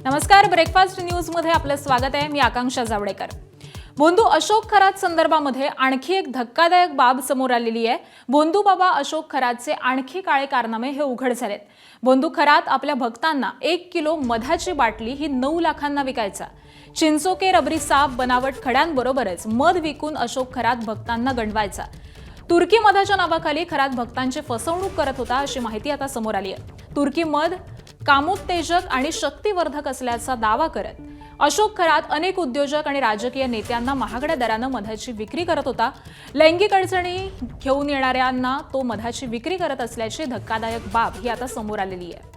नमस्कार, breakfast news मध्ये आपलं स्वागत आहे। मी आकांक्षा जावडेकर। बोंधू अशोक खरात संदर्भामध्ये आणखी एक धक्कादायक बाब समोर आलेली आहे। बोंधू बाबा अशोक खरातचे आणखी काळे कारनामे हे उघड झालेत। बोंधू खरात आपल्या भक्तांना 1 किलो मधाची बाटली ही 9 लाखांना विकायचा। चिंचोके रबरी साप बनावट खड्यांबरोबरच मध विकून अशोक खरात भक्तांना गंडवायचा। तुर्की मधाच्या नावाखाली खरात भक्तांची फसवणूक करत होता अशी माहिती आता समोर आली आहे। तुर्की मध कामोत्तेजक आणि शक्तिवर्धक असल्याचा दावा करत अशोक खरात अनेक उद्योजक आणि राजकीय नेत्यांना महागड्या दराने मधाची विक्री करत होता। लैंगिक अडचणी घेऊन येणाऱ्यांना तो मधाची विक्री करत असल्याची धक्कादायक बाब ही आता समोर आलेली आहे।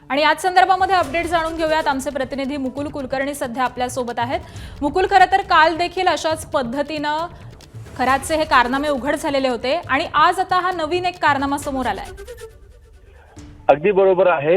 आणि याच संदर्भामध्ये अपडेट जाणून घेऊयात। आमचे प्रतिनिधी मुकुल कुलकर्णी सध्या आपल्या सोबत आहेत। मुकुल, खरं तर काल देखील अशाच पद्धतीने खरातचे हे कारनामे उघड झालेले होते आणि आज आता हा नवीन एक कारनामा समोर आलाय। अगदी बरोबर आहे।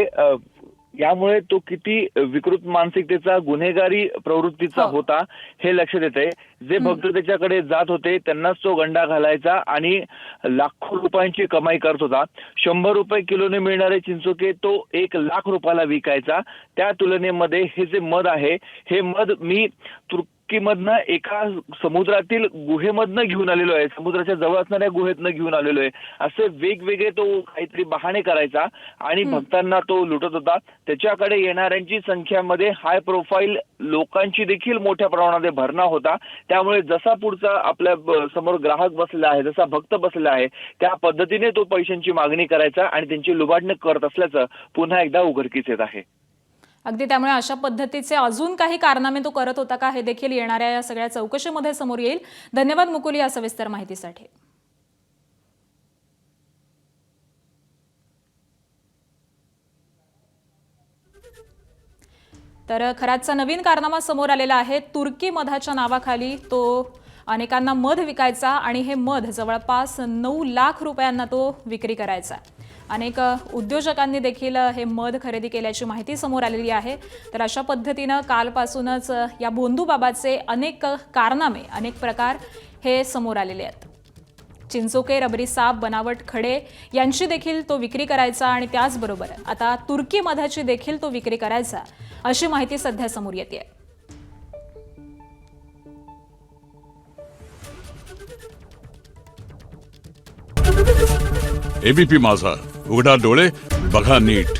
यामुळे तो किती विकृत मानसिकतेचा गुन्हेगारी प्रवृत्तीचा होता हे लक्षात येते। जे भक्त त्याच्याकडे जात होते त्यांनाच तो गंडा घालायचा आणि लाखो रुपयांची कमाई करत होता। 100 रुपये किलोने मिळणारे चिंचोके तो 1 लाख रुपयाला विकायचा। त्या तुलनेमध्ये हे जे मध आहे हे मध मी तुर्कीमधनं एका समुद्रातील गुहेमधनं घेऊन आलेलो आहे, समुद्राच्या जवळ असणाऱ्या गुहेतनं घेऊन आलेलो आहे, असे वेगवेगळे तो काहीतरी बहाणे करायचा आणि भक्तांना तो लुटत होता। त्याच्याकडे येणाऱ्यांची संख्यामध्ये हाय प्रोफाईल लोकांची देखील मोठ्या प्रमाणात भरणा होता। त्यामुळे जसा पुढचा आपल्या समोर ग्राहक बसलेला आहे, जसा भक्त बसलेला आहे, त्या पद्धतीने तो पैशांची मागणी करायचा आणि त्यांची लुबाडणूक करत असल्याचं पुन्हा एकदा उघडकीस येत आहे। अगदी, त्यामुळे अशा पद्धतीचे अजून काही कारनामे तो करत होता का हे देखील येणाऱ्या या सगळ्या चौकशीमध्ये समोर येईल। धन्यवाद मुकुल या सविस्तर माहितीसाठी। तर खरातचा नवीन कारनामा समोर आलेला आहे। तुर्की मधाच्या नावाखाली तो अनेकांना मध विकायचा आणि हे मध जवळपास 9 लाख रुपयांना तो विक्री करायचा। अनेक उद्योजकांनी देखील हे मध खरेदी केल्याची माहिती समोर आलेली आहे। तर अशा पद्धतीने कालपासूनच या बोंधू बाबाचे अनेक कारनामे, अनेक प्रकार हे समोर आलेले आहेत। चिंचोके रबरी साप बनावट खडे यांची देखील तो विक्री करायचा आणि त्याचबरोबर आता तुर्की मधाची देखील तो विक्री करायचा अशी माहिती सध्या समोर येते। एबीपी माझा, उघडा डोळे बघा नीट।